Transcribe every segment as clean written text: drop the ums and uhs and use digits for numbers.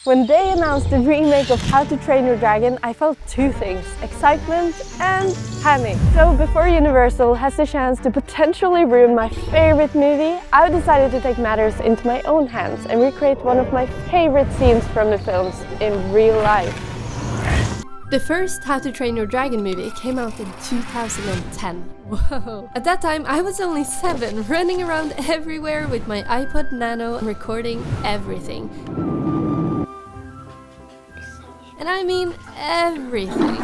When they announced the remake of How to Train Your Dragon, I felt two things: excitement and panic. So before Universal has the chance to potentially ruin my favorite movie, I decided to take matters into my own hands and recreate one of my favorite scenes from the films in real life. The first How to Train Your Dragon movie came out in 2010. Whoa! At that time I was only 7, running around everywhere with my iPod Nano recording everything. And I mean everything.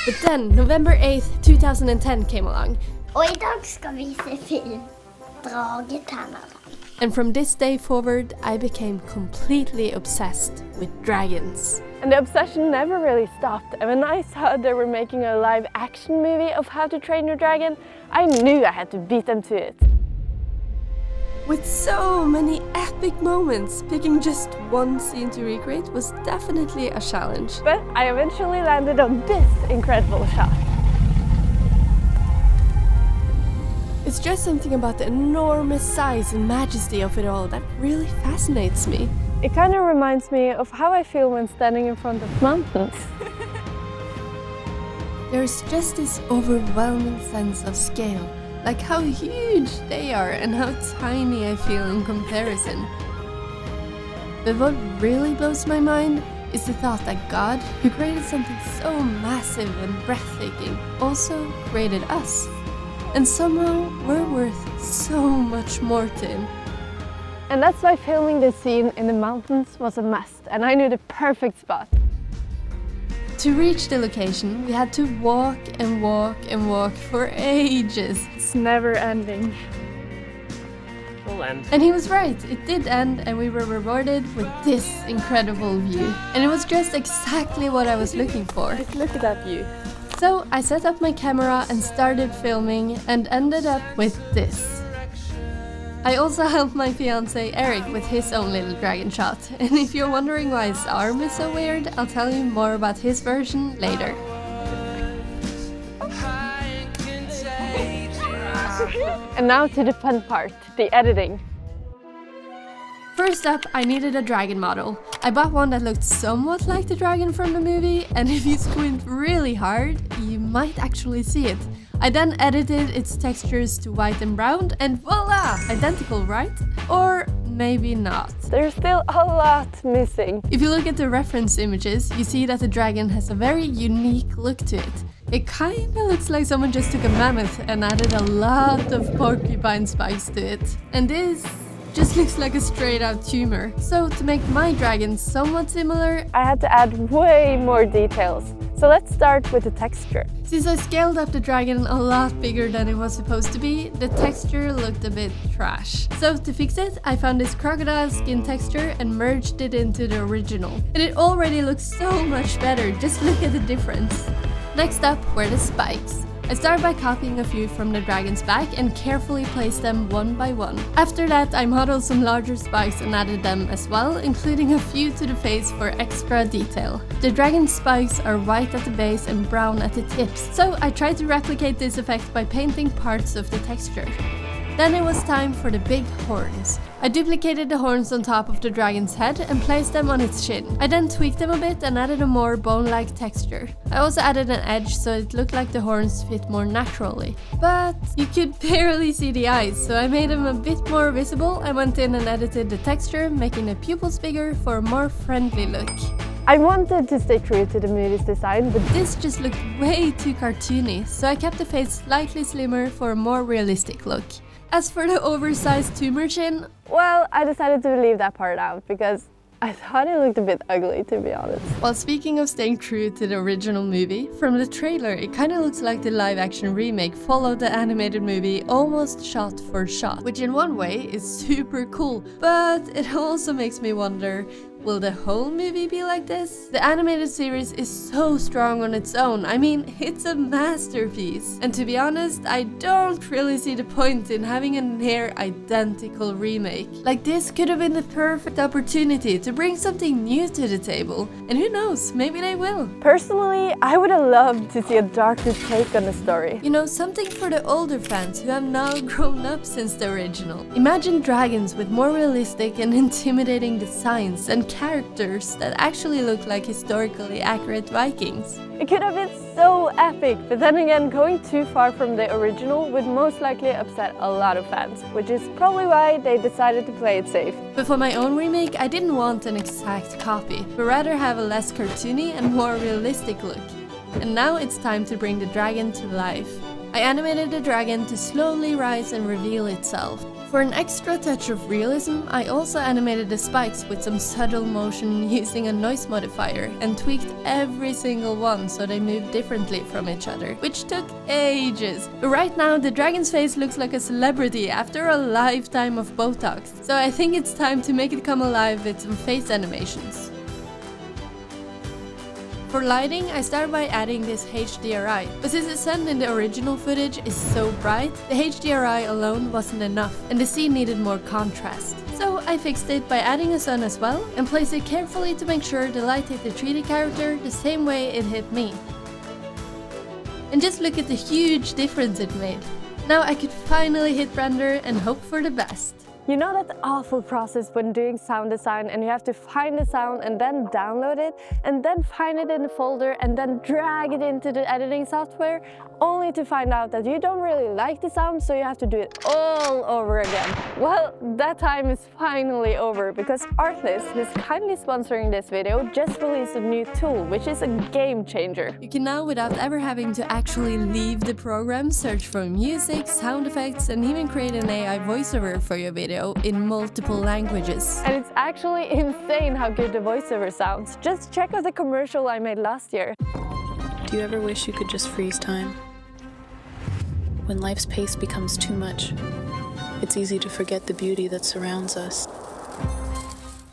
But then, November 8th, 2010 came along. Och idag ska vi se film Dragetärnan. And from this day forward, I became completely obsessed with dragons. And the obsession never really stopped. And when I saw they were making a live action movie of How to Train Your Dragon, I knew I had to beat them to it. With so many epic moments, picking just one scene to recreate was definitely a challenge. But I eventually landed on this incredible shot. It's just something about the enormous size and majesty of it all that really fascinates me. It kind of reminds me of how I feel when standing in front of mountains. There's just this overwhelming sense of scale. Like how huge they are and how tiny I feel in comparison. But what really blows my mind is the thought that God, who created something so massive and breathtaking, also created us. And somehow we're worth so much more to him. And that's why filming this scene in the mountains was a must, and I knew the perfect spot. To reach the location, we had to walk and walk and walk for ages. It's never ending. Will end. And he was right, it did end, and we were rewarded with this incredible view. And it was just exactly what I was looking for. Just look at that view. So I set up my camera and started filming and ended up with this. I also helped my fiancé Erik with his own little dragon shot. And if you're wondering why his arm is so weird, I'll tell you more about his version later. And now to the fun part, the editing. First up, I needed a dragon model. I bought one that looked somewhat like the dragon from the movie, and if you squint really hard, you might actually see it. I then edited its textures to white and brown, and voila! Identical, right? Or maybe not. There's still a lot missing. If you look at the reference images, you see that the dragon has a very unique look to it. It kinda looks like someone just took a mammoth and added a lot of porcupine spikes to it. And this just looks like a straight out tumor. So to make my dragon somewhat similar, I had to add way more details. So let's start with the texture. Since I scaled up the dragon a lot bigger than it was supposed to be, the texture looked a bit trash. So to fix it, I found this crocodile skin texture and merged it into the original. And it already looks so much better, just look at the difference. Next up were the spikes. I started by copying a few from the dragon's back and carefully placed them one by one. After that, I modeled some larger spikes and added them as well, including a few to the face for extra detail. The dragon's spikes are white at the base and brown at the tips, so I tried to replicate this effect by painting parts of the texture. Then it was time for the big horns. I duplicated the horns on top of the dragon's head and placed them on its chin. I then tweaked them a bit and added a more bone-like texture. I also added an edge so it looked like the horns fit more naturally. But you could barely see the eyes, so I made them a bit more visible and went in and edited the texture, making the pupils bigger for a more friendly look. I wanted to stay true to the movie's design, but this just looked way too cartoony, so I kept the face slightly slimmer for a more realistic look. As for the oversized tumor chin, well, I decided to leave that part out because I thought it looked a bit ugly, to be honest. Well, speaking of staying true to the original movie, from the trailer it kind of looks like the live-action remake followed the animated movie almost shot for shot, which in one way is super cool, but it also makes me wonder, Will the whole movie be like this? The animated series is so strong on its own. I mean, it's a masterpiece. And to be honest, I don't really see the point in having a near identical remake. Like, this could have been the perfect opportunity to bring something new to the table. And who knows, maybe they will. Personally, I would have loved to see a darker take on the story. You know, something for the older fans who have now grown up since the original. Imagine dragons with more realistic and intimidating designs and characters that actually look like historically accurate Vikings. It could have been so epic, but then again, going too far from the original would most likely upset a lot of fans, which is probably why they decided to play it safe. But for my own remake, I didn't want an exact copy, but rather have a less cartoony and more realistic look. And now it's time to bring the dragon to life. I animated the dragon to slowly rise and reveal itself. For an extra touch of realism, I also animated the spikes with some subtle motion using a noise modifier and tweaked every single one so they moved differently from each other, which took ages. But right now, the dragon's face looks like a celebrity after a lifetime of Botox. So I think it's time to make it come alive with some face animations. For lighting, I started by adding this HDRI, but since the sun in the original footage is so bright, the HDRI alone wasn't enough, and the scene needed more contrast. So I fixed it by adding a sun as well, and placed it carefully to make sure the light hit the 3D character the same way it hit me. And just look at the huge difference it made. Now I could finally hit render and hope for the best. You know that awful process when doing sound design and you have to find the sound and then download it and then find it in the folder and then drag it into the editing software, only to find out that you don't really like the sound, so you have to do it all over again. Well, that time is finally over because Artlist, who's kindly sponsoring this video, just released a new tool, which is a game changer. You can now, without ever having to actually leave the program, search for music, sound effects, and even create an AI voiceover for your video in multiple languages. And it's actually insane how good the voiceover sounds. Just check out the commercial I made last year. Do you ever wish you could just freeze time? When life's pace becomes too much, it's easy to forget the beauty that surrounds us.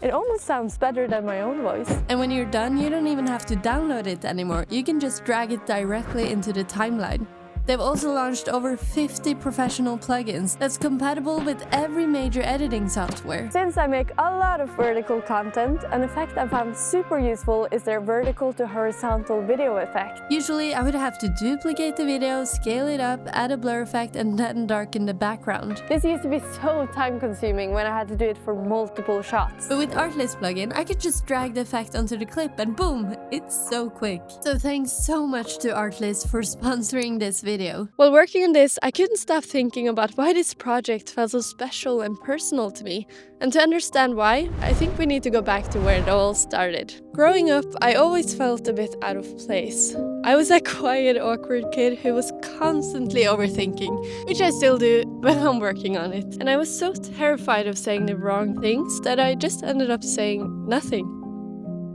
It almost sounds better than my own voice. And when you're done, you don't even have to download it anymore. You can just drag it directly into the timeline. They've also launched over 50 professional plugins that's compatible with every major editing software. Since I make a lot of vertical content, an effect I found super useful is their vertical to horizontal video effect. Usually I would have to duplicate the video, scale it up, add a blur effect, and then darken the background. This used to be so time consuming when I had to do it for multiple shots. But with Artlist plugin, I could just drag the effect onto the clip and boom, it's so quick. So thanks so much to Artlist for sponsoring this video. While working on this, I couldn't stop thinking about why this project felt so special and personal to me. And to understand why, I think we need to go back to where it all started. Growing up, I always felt a bit out of place. I was a quiet, awkward kid who was constantly overthinking, which I still do, but I'm working on it. And I was so terrified of saying the wrong things that I just ended up saying nothing.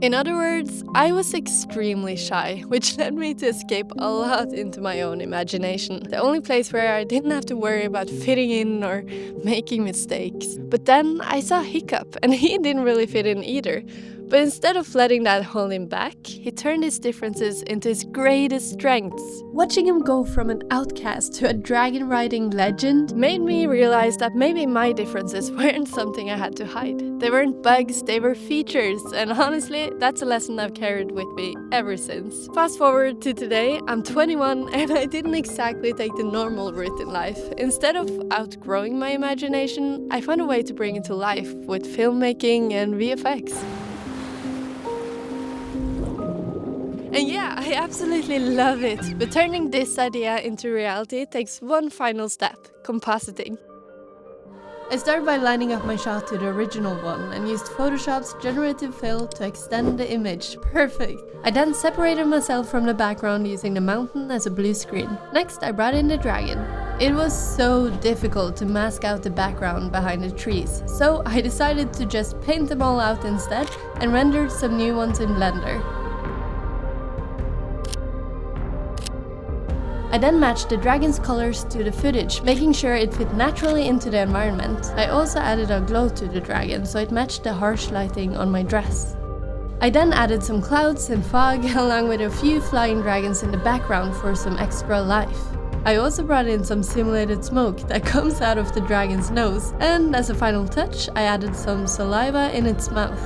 In other words, I was extremely shy, which led me to escape a lot into my own imagination. The only place where I didn't have to worry about fitting in or making mistakes. But then I saw Hiccup, and he didn't really fit in either. But instead of letting that hold him back, he turned his differences into his greatest strengths. Watching him go from an outcast to a dragon-riding legend made me realize that maybe my differences weren't something I had to hide. They weren't bugs, they were features, and honestly, that's a lesson I've carried with me ever since. Fast forward to today, I'm 21 and I didn't exactly take the normal route in life. Instead of outgrowing my imagination, I found a way to bring it to life with filmmaking and VFX. And yeah, I absolutely love it. But turning this idea into reality takes one final step: compositing. I started by lining up my shot to the original one and used Photoshop's generative fill to extend the image. Perfect! I then separated myself from the background using the mountain as a blue screen. Next, I brought in the dragon. It was so difficult to mask out the background behind the trees, so I decided to just paint them all out instead and rendered some new ones in Blender. I then matched the dragon's colors to the footage, making sure it fit naturally into the environment. I also added a glow to the dragon so it matched the harsh lighting on my dress. I then added some clouds and fog along with a few flying dragons in the background for some extra life. I also brought in some simulated smoke that comes out of the dragon's nose, and as a final touch I added some saliva in its mouth.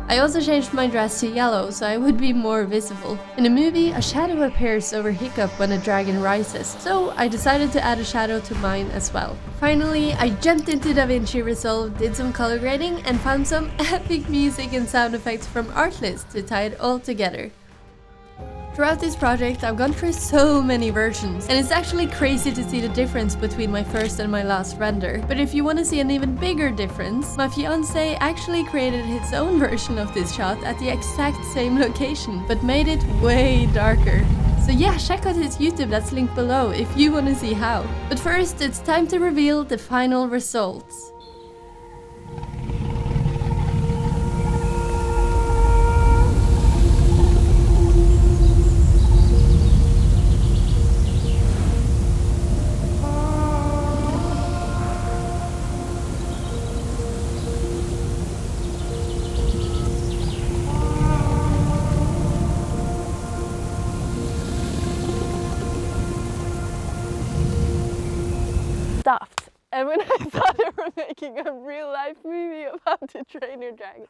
I also changed my dress to yellow so I would be more visible. In the movie, a shadow appears over Hiccup when a dragon rises, so I decided to add a shadow to mine as well. Finally, I jumped into DaVinci Resolve, did some color grading, and found some epic music and sound effects from Artlist to tie it all together. Throughout this project, I've gone through so many versions, and it's actually crazy to see the difference between my first and my last render. But if you want to see an even bigger difference, my fiancé actually created his own version of this shot at the exact same location, but made it way darker. So yeah, check out his YouTube, that's linked below, if you want to see how. But first, it's time to reveal the final results. Stopped. And when I thought they were making a real life movie about the trainer dragon.